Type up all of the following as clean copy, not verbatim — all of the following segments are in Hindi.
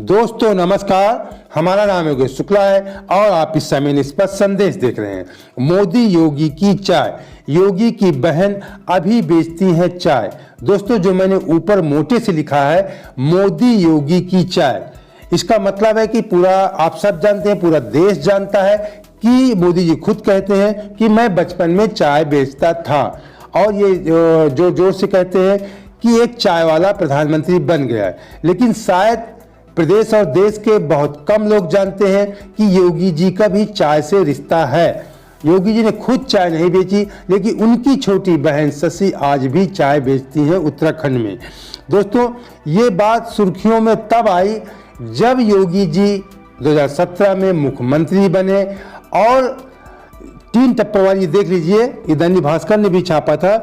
दोस्तों नमस्कार, हमारा नाम योगेश शुक्ला है और आप इस समय निष्पक्ष संदेश देख रहे हैं। मोदी योगी की चाय, योगी की बहन अभी बेचती है चाय। दोस्तों जो मैंने ऊपर मोटे से लिखा है मोदी योगी की चाय, इसका मतलब है कि पूरा आप सब जानते हैं, पूरा देश जानता है कि मोदी जी खुद कहते हैं कि मैं बचपन में चाय बेचता था और ये जो जोर से कहते हैं कि एक चाय वाला प्रधानमंत्री बन गया है। लेकिन शायद प्रदेश और देश के बहुत कम लोग जानते हैं कि योगी जी का भी चाय से रिश्ता है। योगी जी ने खुद चाय नहीं बेची, लेकिन उनकी छोटी बहन शशि आज भी चाय बेचती है उत्तराखंड में। दोस्तों ये बात सुर्खियों में तब आई जब योगी जी 2017 में मुख्यमंत्री बने और 3 टप्पर वाली, देख लीजिए ये दैनिक भास्कर ने भी छापा था,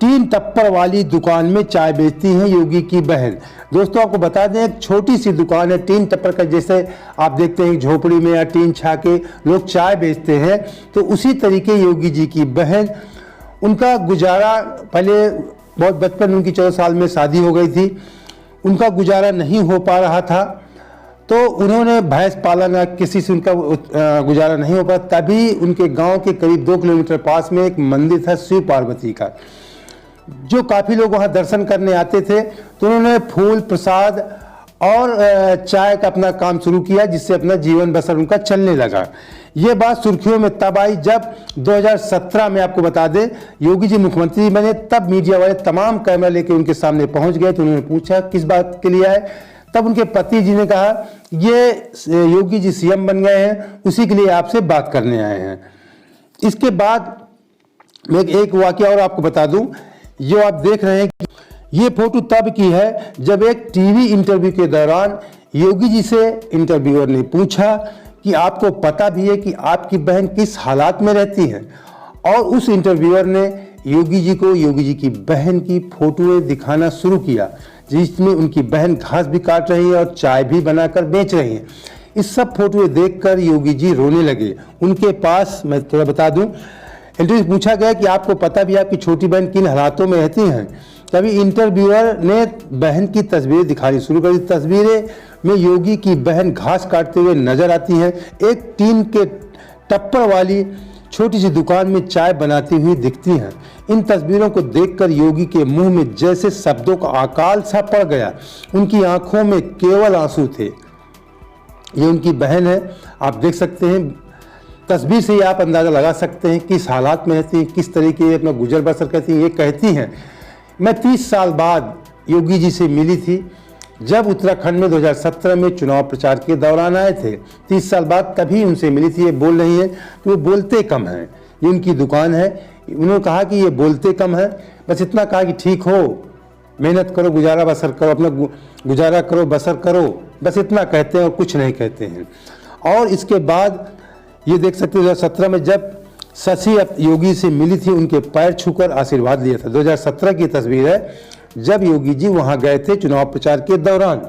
3 टप्पर वाली दुकान में चाय बेचती हैं योगी की बहन। दोस्तों आपको बता दें एक छोटी सी दुकान है, 3 टप्पर का, जैसे आप देखते हैं झोपड़ी में या टीन छा के लोग चाय बेचते हैं, तो उसी तरीके योगी जी की बहन, उनका गुजारा पहले बहुत बचपन, उनकी 14 साल में शादी हो गई थी, उनका गुजारा नहीं हो पा रहा था तो उन्होंने भैंस पालना, किसी से उनका गुजारा नहीं हो पाया, तभी उनके गांव के करीब 2 किलोमीटर पास में एक मंदिर था शिव पार्वती का, जो काफ़ी लोग वहां दर्शन करने आते थे, तो उन्होंने फूल प्रसाद और चाय का अपना काम शुरू किया, जिससे अपना जीवन बसर उनका चलने लगा। ये बात सुर्खियों में तब आई जब 2017 में, आपको बता दें, योगी जी मुख्यमंत्री बने। तब मीडिया वाले तमाम कैमरा लेके उनके सामने पहुंच गए, तो उन्होंने पूछा किस बात के लिए आए। तब उनके पति जी ने कहा ये योगी जी सीएम बन गए हैं, उसी के लिए आपसे बात करने आए हैं। इसके बाद मैं एक वाकया और आपको बता दूं, जो आप देख रहे हैं ये फोटो तब की है जब एक टीवी इंटरव्यू के दौरान योगी जी से इंटरव्यूअर ने पूछा कि आपको पता भी है कि आपकी बहन किस हालात में रहती है, और उस इंटरव्यूअर ने योगी जी को योगी जी की बहन की फोटोएं दिखाना शुरू किया, जिसमें उनकी बहन घास भी काट रही है और चाय भी बनाकर बेच रही है। इस सब फोटोएं देखकर योगी जी रोने लगे। उनके पास, मैं थोड़ा बता दूं, इंटरव्यू पूछा गया कि आपको पता भी है आपकी छोटी बहन किन हालातों में रहती हैं। तभी इंटरव्यूअर ने बहन की तस्वीरें दिखानी शुरू कर दी। तस्वीरें में योगी की बहन घास काटते हुए नजर आती हैं, एक टीन के टप्पर वाली छोटी सी दुकान में चाय बनाती हुई दिखती हैं। इन तस्वीरों को देखकर योगी के मुंह में जैसे शब्दों का अकाल सा पड़ गया, उनकी आंखों में केवल आंसू थे। ये उनकी बहन है, आप देख सकते हैं, तस्वीर से ही आप अंदाजा लगा सकते हैं किस हालात में रहती हैं, किस तरीके अपना गुजर बसर करती हैं। ये कहती हैं मैं 30 साल बाद योगी जी से मिली थी, जब उत्तराखंड में 2017 में चुनाव प्रचार के दौरान आए थे। 30 साल बाद तभी उनसे मिली थी। ये बोल रही हैं कि वो बोलते कम हैं, ये उनकी दुकान है। उन्होंने कहा कि ये बोलते कम है, बस इतना कहा कि ठीक हो, मेहनत करो, गुजारा बसर करो, अपना गुजारा करो, बसर करो, बस इतना कहते हैं और कुछ नहीं कहते हैं। और इसके बाद ये देख सकते हैं 2017 में जब शशि योगी से मिली थी, उनके पैर छूकर आशीर्वाद लिया था। 2017 की तस्वीर है जब योगी जी वहां गए थे चुनाव प्रचार के दौरान।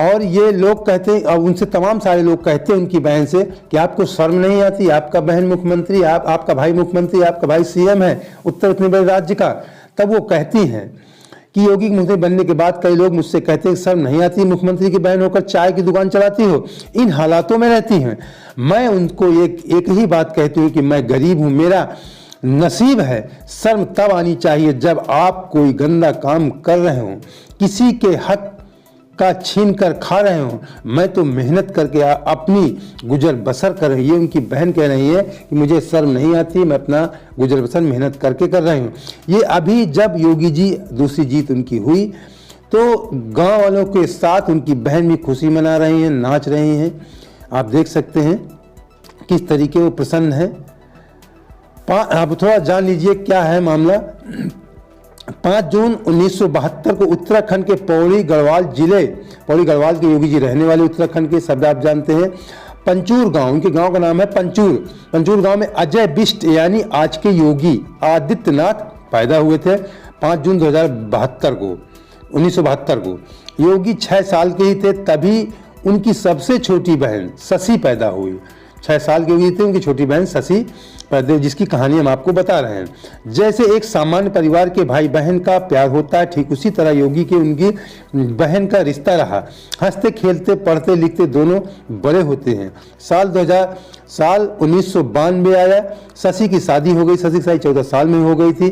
और ये लोग कहते हैं, और उनसे तमाम सारे लोग कहते हैं उनकी बहन से कि आपको शर्म नहीं आती, आपका बहन मुख्यमंत्री, आपका भाई मुख्यमंत्री, आपका भाई सीएम है उत्तर इतने बड़े राज्य का। तब वो कहती हैं कि योगी मुख्यमंत्री बनने के बाद कई लोग मुझसे कहते हैं शर्म नहीं आती, मुख्यमंत्री की बहन होकर चाय की दुकान चलाती हो, इन हालातों में रहती हैं। मैं उनको एक ही बात कहती हूँ कि मैं गरीब हूँ, मेरा नसीब है। शर्म तब आनी चाहिए जब आप कोई गंदा काम कर रहे हो, किसी के हक का छीन कर खा रहे हो। मैं तो मेहनत करके अपनी गुजर बसर कर रही है। उनकी बहन कह रही है कि मुझे शर्म नहीं आती, मैं अपना गुजर बसर मेहनत करके कर रही हूँ। ये अभी जब योगी जी दूसरी जीत उनकी हुई तो गांव वालों के साथ उनकी बहन भी खुशी मना रही हैं, नाच रही हैं। आप देख सकते हैं किस तरीके वो प्रसन्न है। आप थोड़ा जान लीजिए क्या है मामला। 5 जून 1972 को उत्तराखंड के पौड़ी गढ़वाल जिले, पौड़ी गढ़वाल के योगी जी रहने वाले उत्तराखंड के, शब्द आप जानते हैं, पंचूर गांव, उनके गांव का नाम है पंचूर। पंचूर गांव में अजय बिष्ट यानी आज के योगी आदित्यनाथ पैदा हुए थे 5 जून 1972 को। योगी 6 साल के ही थे तभी उनकी सबसे छोटी बहन शशि पैदा हुई। 6 साल की हुई थी उनकी छोटी बहन शशि प्रदेव, जिसकी कहानी हम आपको बता रहे हैं। जैसे एक सामान्य परिवार के भाई बहन का प्यार होता है, ठीक उसी तरह योगी के उनकी बहन का रिश्ता रहा। हंसते खेलते पढ़ते लिखते दोनों बड़े होते हैं। साल 1992 आया, शशि की शादी हो गई। शशि की शादी 14 साल में हो गई थी।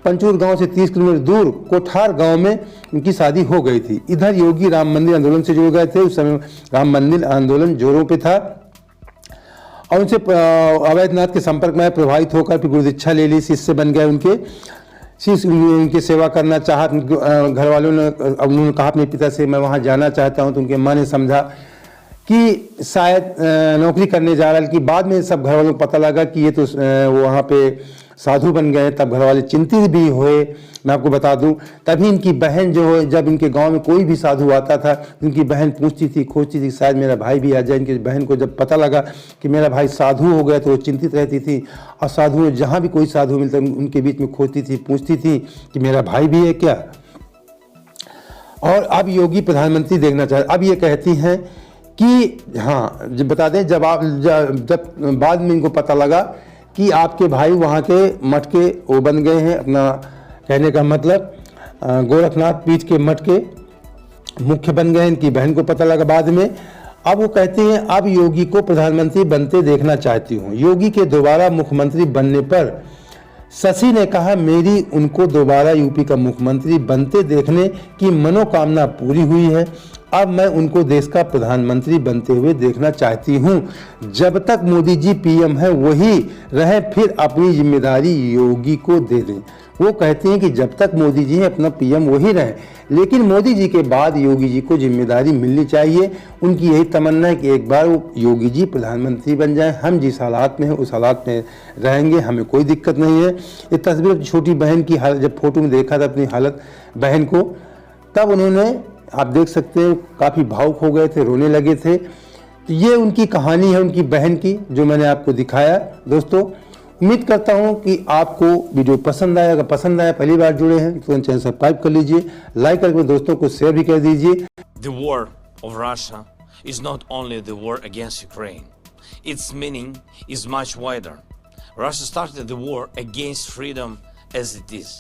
पंचूर गांव से 30 किलोमीटर दूर कोठार गांव में उनकी शादी हो गई थी। इधर योगी राम मंदिर आंदोलन से जुड़ गए थे। उस समय राम मंदिर आंदोलन जोरों पे था और उनसे अवैधनाथ के संपर्क में प्रभावित होकर फिर गुरु दीक्षा ले ली, शिष्य बन गए उनके। शिष्य उनकी सेवा करना चाहा। घर वालों ने, उन्होंने कहा अपने पिता से मैं वहाँ जाना चाहता हूँ, तो उनके माँ ने समझा कि शायद नौकरी करने जा रहा है। कि बाद में सब घर वालों को पता लगा कि ये तो वहाँ पे साधु बन गए, तब घर वाले चिंतित भी हुए। मैं आपको बता दूं, तभी इनकी बहन जो है, जब इनके गांव में कोई भी साधु आता था, इनकी बहन पूछती थी, खोजती थी शायद मेरा भाई भी आ जाए। इनकी बहन को जब पता लगा कि मेरा भाई साधु हो गया तो वो चिंतित रहती थी और साधु जहाँ भी कोई साधु मिलता उनके बीच में खोजती थी, पूछती थी कि मेरा भाई भी है क्या। और अब योगी प्रधानमंत्री देखना चाहते, अब ये कहती हैं कि हाँ, जब बता दें, जब बाद में इनको पता लगा कि आपके भाई वहाँ के मठ के वो बन गए हैं, अपना कहने का मतलब गोरखनाथ पीठ के मठ के मुख्य बन गए हैं। इनकी बहन को पता लगा बाद में। अब वो कहते हैं अब योगी को प्रधानमंत्री बनते देखना चाहती हूँ। योगी के दोबारा मुख्यमंत्री बनने पर शशि ने कहा मेरी उनको दोबारा यूपी का मुख्यमंत्री बनते देखने की मनोकामना पूरी हुई है। अब मैं उनको देश का प्रधानमंत्री बनते हुए देखना चाहती हूं। जब तक मोदी जी पीएम है वही रहे, फिर अपनी जिम्मेदारी योगी को दे दें। वो कहते हैं कि जब तक मोदी जी हैं अपना पीएम वही रहे, लेकिन मोदी जी के बाद योगी जी को जिम्मेदारी मिलनी चाहिए। उनकी यही तमन्ना है कि एक बार वो योगी जी प्रधानमंत्री बन जाएं। हम जिस हालात में हैं उस हालात में रहेंगे, हमें कोई दिक्कत नहीं है। ये तस्वीर छोटी बहन की हालत, जब फोटो में देखा था अपनी हालत बहन को, तब उन्होंने, आप देख सकते हैं, काफ़ी भावुक हो गए थे, रोने लगे थे। तो ये उनकी कहानी है उनकी बहन की, जो मैंने आपको दिखाया। दोस्तों, उम्मीद करता हूं कि आपको वीडियो पसंद आया। अगर पसंद आया, पहली बार जुड़े हैं तो चैनल सब्सक्राइब कर लीजिए, लाइक करके दोस्तों को शेयर भी कर दीजिए। The war of Russia is not only the war against Ukraine. Its meaning is much wider. Russia started the war against freedom as it is.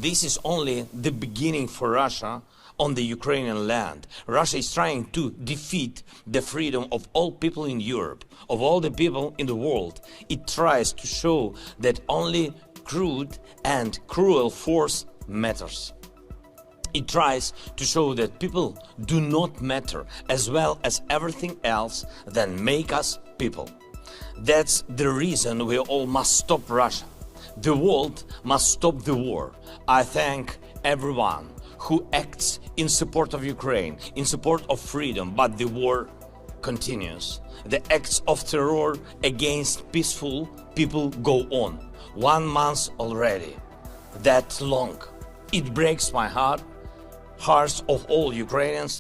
This is only the beginning for Russia on the Ukrainian land. Russia is trying to defeat the freedom of all people in Europe, of all the people in the world. It tries to show that only crude and cruel force matters. It tries to show that people do not matter, as well as everything else that make us people. That's the reason we all must stop Russia. The world must stop the war. I thank everyone who acts in support of Ukraine, in support of freedom, but the war continues. The acts of terror against peaceful people go on. 1 month already. That's long. It breaks my heart, hearts of all Ukrainians.